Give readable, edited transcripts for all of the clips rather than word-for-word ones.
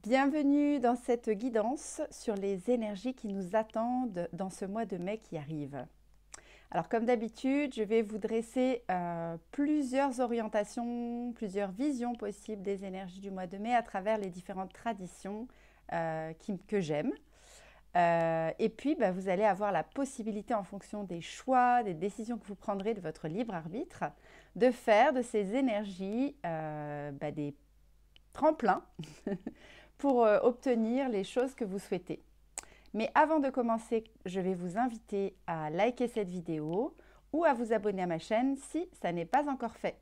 Bienvenue dans cette guidance sur les énergies qui nous attendent dans ce mois de mai qui arrive. Alors comme d'habitude, je vais vous dresser plusieurs orientations, plusieurs visions possibles des énergies du mois de mai à travers les différentes traditions que j'aime. Et puis, vous allez avoir la possibilité, en fonction des choix, des décisions que vous prendrez de votre libre arbitre, de faire de ces énergies des tremplins pour obtenir les choses que vous souhaitez. Mais avant de commencer, je vais vous inviter à liker cette vidéo ou à vous abonner à ma chaîne si ça n'est pas encore fait.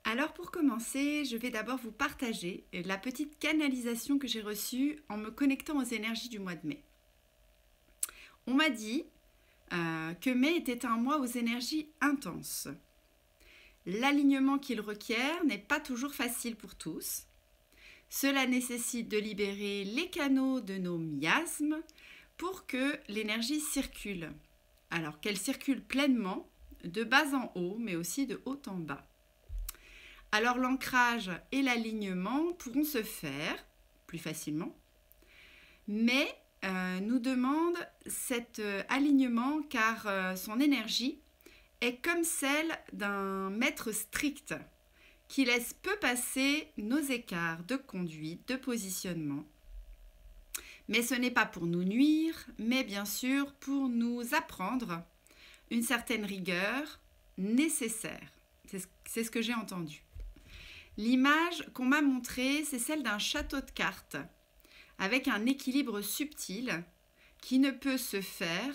Alors pour commencer, je vais d'abord vous partager la petite canalisation que j'ai reçue en me connectant aux énergies du mois de mai. On m'a dit que mai était un mois aux énergies intenses. L'alignement qu'il requiert n'est pas toujours facile pour tous. Cela nécessite de libérer les canaux de nos miasmes pour que l'énergie circule. Alors qu'elle circule pleinement, de bas en haut, mais aussi de haut en bas. Alors l'ancrage et l'alignement pourront se faire plus facilement, mais nous demande cet alignement car son énergie est comme celle d'un maître strict qui laisse peu passer nos écarts de conduite, de positionnement. Mais ce n'est pas pour nous nuire, mais bien sûr pour nous apprendre une certaine rigueur nécessaire. C'est ce que j'ai entendu. L'image qu'on m'a montrée, c'est celle d'un château de cartes avec un équilibre subtil qui ne peut se faire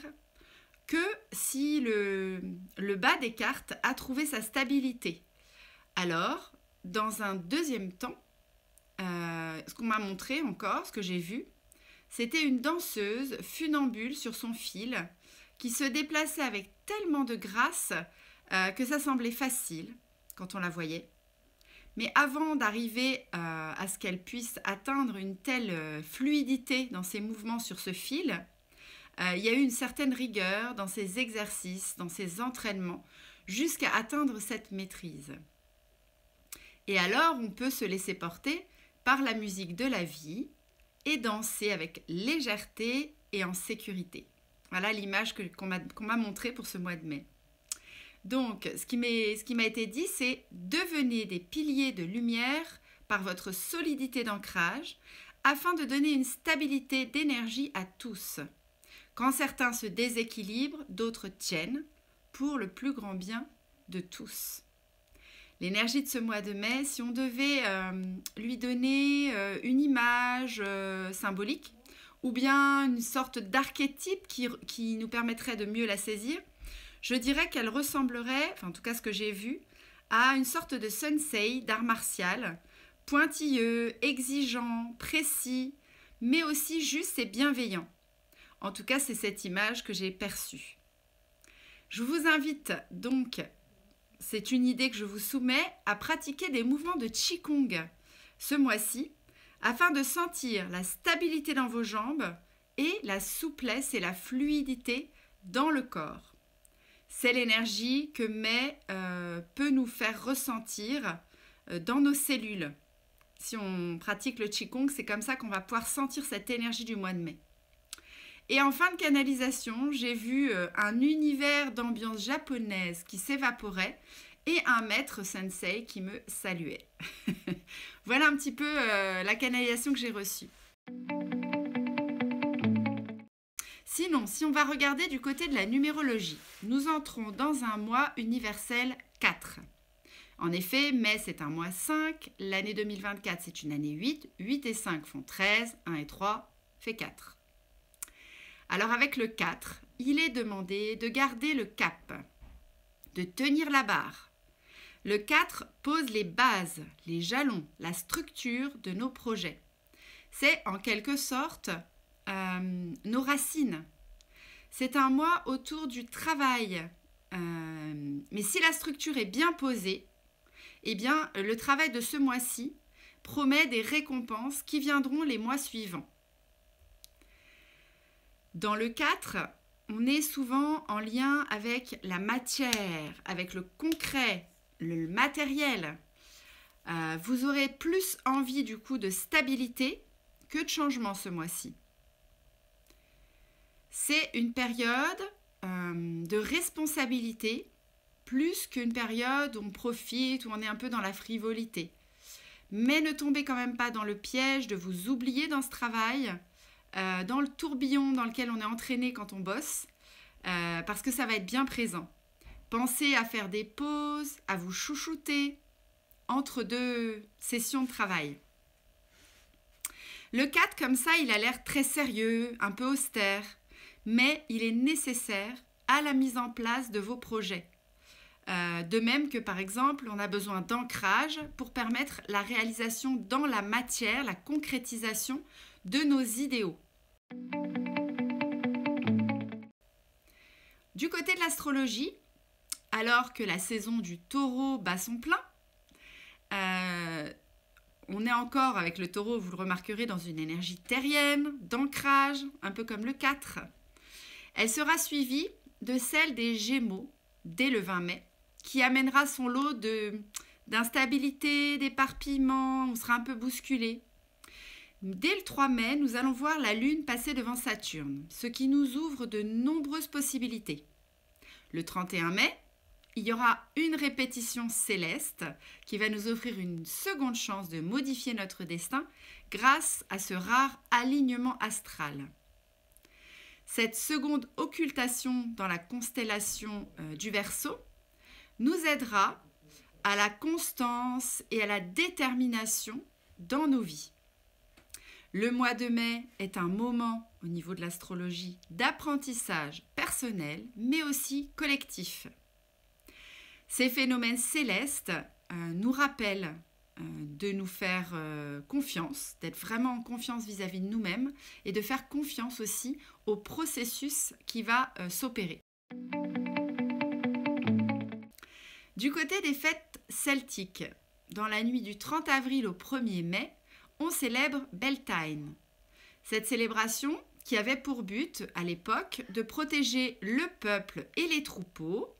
que si le bas des cartes a trouvé sa stabilité. Alors, dans un deuxième temps, ce qu'on m'a montré encore, ce que j'ai vu, c'était une danseuse funambule sur son fil qui se déplaçait avec tellement de grâce que ça semblait facile quand on la voyait. Mais avant d'arriver à ce qu'elle puisse atteindre une telle fluidité dans ses mouvements sur ce fil, il y a eu une certaine rigueur dans ses exercices, dans ses entraînements, jusqu'à atteindre cette maîtrise. Et alors, on peut se laisser porter par la musique de la vie et danser avec légèreté et en sécurité. Voilà l'image qu'on m'a montrée pour ce mois de mai. Donc, ce qui m'a été dit, c'est devenez des piliers de lumière par votre solidité d'ancrage afin de donner une stabilité d'énergie à tous. Quand certains se déséquilibrent, d'autres tiennent pour le plus grand bien de tous. L'énergie de ce mois de mai, si on devait lui donner une image symbolique ou bien une sorte d'archétype qui nous permettrait de mieux la saisir, je dirais qu'elle ressemblerait, enfin en tout cas ce que j'ai vu, à une sorte de sensei d'art martial, pointilleux, exigeant, précis, mais aussi juste et bienveillant. En tout cas, c'est cette image que j'ai perçue. Je vous invite donc, c'est une idée que je vous soumets, à pratiquer des mouvements de Qigong ce mois-ci, afin de sentir la stabilité dans vos jambes et la souplesse et la fluidité dans le corps. C'est l'énergie que mai peut nous faire ressentir dans nos cellules. Si on pratique le Qigong, c'est comme ça qu'on va pouvoir sentir cette énergie du mois de mai. Et en fin de canalisation, j'ai vu un univers d'ambiance japonaise qui s'évaporait et un maître sensei qui me saluait. Voilà un petit peu la canalisation que j'ai reçue. Sinon, si on va regarder du côté de la numérologie, nous entrons dans un mois universel 4. En effet, mai c'est un mois 5, l'année 2024 c'est une année 8, 8 et 5 font 13, 1 et 3 fait 4. Alors avec le 4, il est demandé de garder le cap, de tenir la barre. Le 4 pose les bases, les jalons, la structure de nos projets. C'est en quelque sorte nos racines. C'est un mois autour du travail. Mais si la structure est bien posée, eh bien, le travail de ce mois-ci promet des récompenses qui viendront les mois suivants. Dans le 4, on est souvent en lien avec la matière, avec le concret, le matériel. Vous aurez plus envie du coup de stabilité que de changement ce mois-ci. C'est une période de responsabilité plus qu'une période où on profite, où on est un peu dans la frivolité. Mais ne tombez quand même pas dans le piège de vous oublier dans ce travail, dans le tourbillon dans lequel on est entraîné quand on bosse, parce que ça va être bien présent. Pensez à faire des pauses, à vous chouchouter entre deux sessions de travail. Le 4, comme ça, il a l'air très sérieux, un peu austère, mais il est nécessaire à la mise en place de vos projets. De même que, par exemple, on a besoin d'ancrage pour permettre la réalisation dans la matière, la concrétisation de nos idéaux. Du côté de l'astrologie, alors que la saison du taureau bat son plein, on est encore avec le taureau, vous le remarquerez, dans une énergie terrienne, d'ancrage, un peu comme le 4. Elle sera suivie de celle des Gémeaux dès le 20 mai, qui amènera son lot d'instabilité, d'éparpillement, on sera un peu bousculé. Dès le 3 mai, nous allons voir la Lune passer devant Saturne, ce qui nous ouvre de nombreuses possibilités. Le 31 mai, il y aura une répétition céleste qui va nous offrir une seconde chance de modifier notre destin grâce à ce rare alignement astral. Cette seconde occultation dans la constellation du Verseau nous aidera à la constance et à la détermination dans nos vies. Le mois de mai est un moment au niveau de l'astrologie d'apprentissage personnel mais aussi collectif. Ces phénomènes célestes nous rappellent de nous faire confiance, d'être vraiment en confiance vis-à-vis de nous-mêmes et de faire confiance aussi au processus qui va s'opérer. Du côté des fêtes celtiques, dans la nuit du 30 avril au 1er mai, on célèbre Beltane. Cette célébration qui avait pour but à l'époque de protéger le peuple et les troupeaux.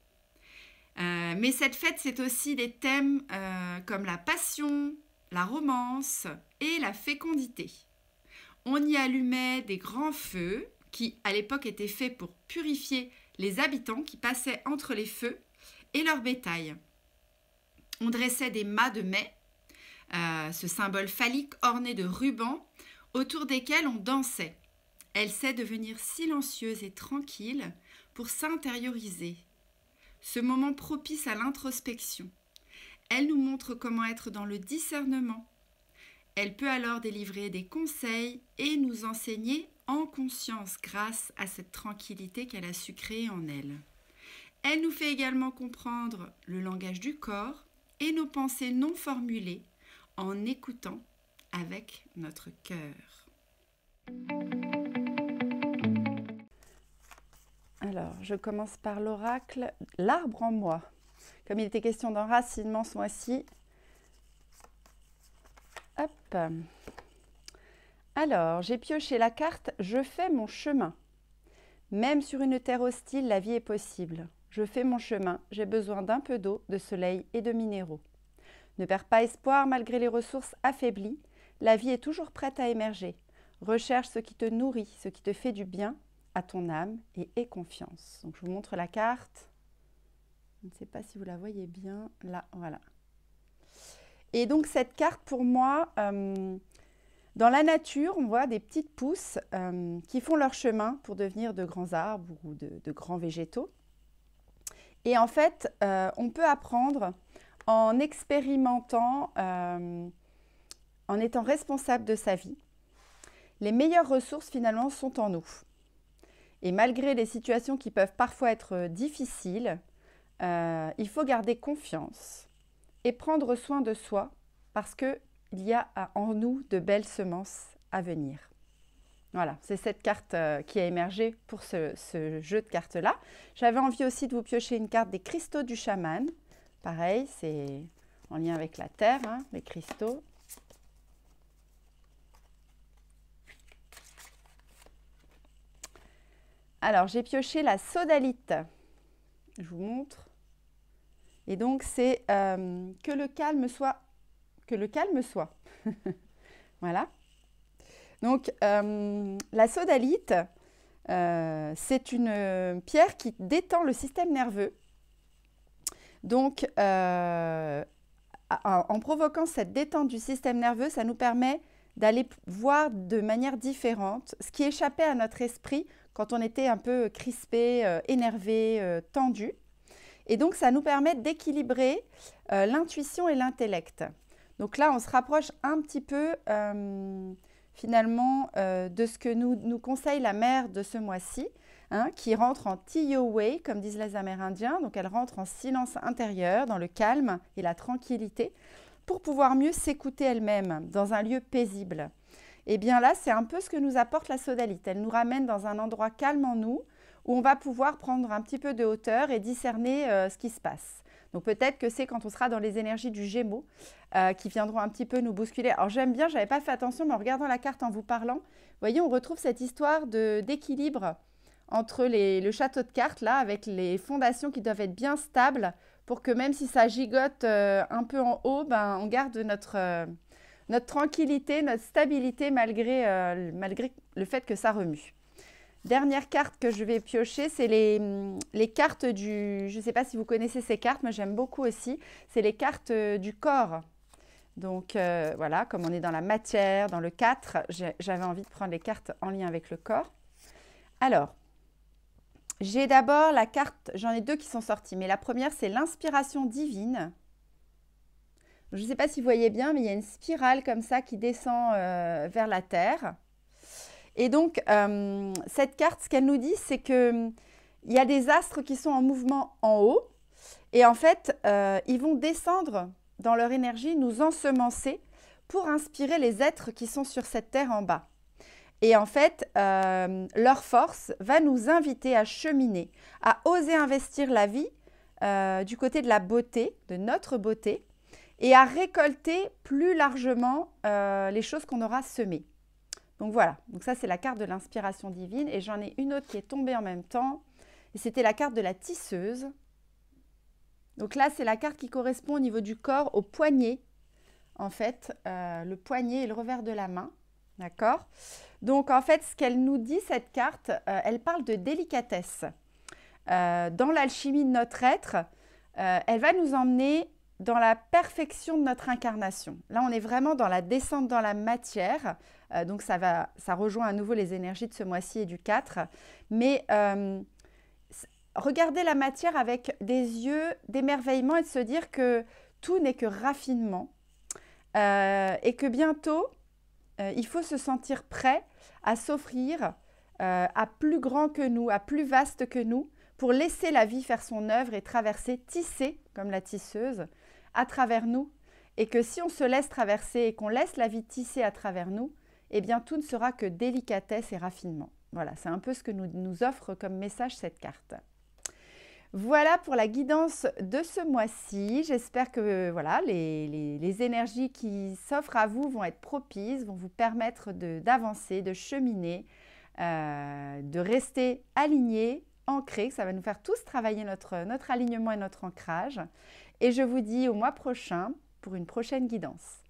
Mais cette fête, c'est aussi des thèmes comme la passion, la romance et la fécondité. On y allumait des grands feux qui, à l'époque, étaient faits pour purifier les habitants qui passaient entre les feux et leur bétail. On dressait des mâts de mai, ce symbole phallique orné de rubans autour desquels on dansait. Elle sait devenir silencieuse et tranquille pour s'intérioriser. Ce moment propice à l'introspection. Elle nous montre comment être dans le discernement. Elle peut alors délivrer des conseils et nous enseigner en conscience grâce à cette tranquillité qu'elle a su créer en elle. Elle nous fait également comprendre le langage du corps et nos pensées non formulées en écoutant avec notre cœur. Alors, je commence par l'oracle « L'arbre en moi ». Comme il était question d'enracinement ce mois-ci. Hop. Alors, j'ai pioché la carte « Je fais mon chemin ». Même sur une terre hostile, la vie est possible. Je fais mon chemin, j'ai besoin d'un peu d'eau, de soleil et de minéraux. Ne perds pas espoir malgré les ressources affaiblies. La vie est toujours prête à émerger. Recherche ce qui te nourrit, ce qui te fait du bien à ton âme et aie confiance. Donc, je vous montre la carte. Je ne sais pas si vous la voyez bien. Là, voilà. Et donc, cette carte, pour moi, dans la nature, on voit des petites pousses qui font leur chemin pour devenir de grands arbres ou de grands végétaux. Et en fait, on peut apprendre en expérimentant, en étant responsable de sa vie. Les meilleures ressources, finalement, sont en nous. Et malgré les situations qui peuvent parfois être difficiles, il faut garder confiance et prendre soin de soi parce qu'il y a en nous de belles semences à venir. Voilà, c'est cette carte qui a émergé pour ce jeu de cartes-là. J'avais envie aussi de vous piocher une carte des cristaux du chaman. Pareil, c'est en lien avec la terre, hein, les cristaux. Alors, j'ai pioché la sodalite. Je vous montre. Et donc, c'est que le calme soit. Que le calme soit. Voilà. Donc, la sodalite, c'est une pierre qui détend le système nerveux. Donc, en provoquant cette détente du système nerveux, ça nous permet d'aller voir de manière différente ce qui échappait à notre esprit quand on était un peu crispé, énervé, tendu. Et donc, ça nous permet d'équilibrer l'intuition et l'intellect. Donc là, on se rapproche un petit peu finalement de ce que nous conseille la mère de ce mois-ci, hein, qui rentre en Tiyo Wei, comme disent les Amérindiens. Donc, elle rentre en silence intérieur, dans le calme et la tranquillité, pour pouvoir mieux s'écouter elle-même dans un lieu paisible. Et bien là, c'est un peu ce que nous apporte la sodalite. Elle nous ramène dans un endroit calme en nous, où on va pouvoir prendre un petit peu de hauteur et discerner ce qui se passe. Donc peut-être que c'est quand on sera dans les énergies du Gémeaux qui viendront un petit peu nous bousculer. Alors j'aime bien, je n'avais pas fait attention, mais en regardant la carte en vous parlant, vous voyez, on retrouve cette histoire d'équilibre entre le château de cartes, là, avec les fondations qui doivent être bien stables, pour que même si ça gigote un peu en haut, ben, on garde notre tranquillité, notre stabilité malgré le fait que ça remue. Dernière carte que je vais piocher, c'est les cartes du... Je ne sais pas si vous connaissez ces cartes, mais j'aime beaucoup aussi. C'est les cartes du corps. Donc voilà, comme on est dans la matière, dans le 4, j'avais envie de prendre les cartes en lien avec le corps. Alors, j'ai d'abord la carte, j'en ai deux qui sont sorties, mais la première, c'est l'inspiration divine. Je ne sais pas si vous voyez bien, mais il y a une spirale comme ça qui descend vers la Terre. Et donc, cette carte, ce qu'elle nous dit, c'est qu'il y a des astres qui sont en mouvement en haut. Et en fait, ils vont descendre dans leur énergie, nous ensemencer pour inspirer les êtres qui sont sur cette terre en bas. Et en fait, leur force va nous inviter à cheminer, à oser investir la vie du côté de la beauté, de notre beauté, et à récolter plus largement les choses qu'on aura semées. Donc voilà, donc ça c'est la carte de l'inspiration divine et j'en ai une autre qui est tombée en même temps et c'était la carte de la tisseuse. Donc là c'est la carte qui correspond au niveau du corps au poignet, en fait, le poignet et le revers de la main, d'accord? Donc en fait ce qu'elle nous dit cette carte, elle parle de délicatesse. Dans l'alchimie de notre être, elle va nous emmener dans la perfection de notre incarnation. Là, on est vraiment dans la descente dans la matière. Donc, ça rejoint à nouveau les énergies de ce mois-ci et du 4. Mais regardez la matière avec des yeux d'émerveillement et de se dire que tout n'est que raffinement. Et que bientôt, il faut se sentir prêt à s'offrir à plus grand que nous, à plus vaste que nous, pour laisser la vie faire son œuvre et traverser, tisser, comme la tisseuse, à travers nous, et que si on se laisse traverser et qu'on laisse la vie tisser à travers nous, eh bien tout ne sera que délicatesse et raffinement. Voilà, c'est un peu ce que nous offre comme message cette carte. Voilà pour la guidance de ce mois-ci. J'espère que voilà, les énergies qui s'offrent à vous vont être propices, vont vous permettre d'avancer, de cheminer, de rester alignés, ancrés. Ça va nous faire tous travailler notre alignement et notre ancrage. Et je vous dis au mois prochain pour une prochaine guidance.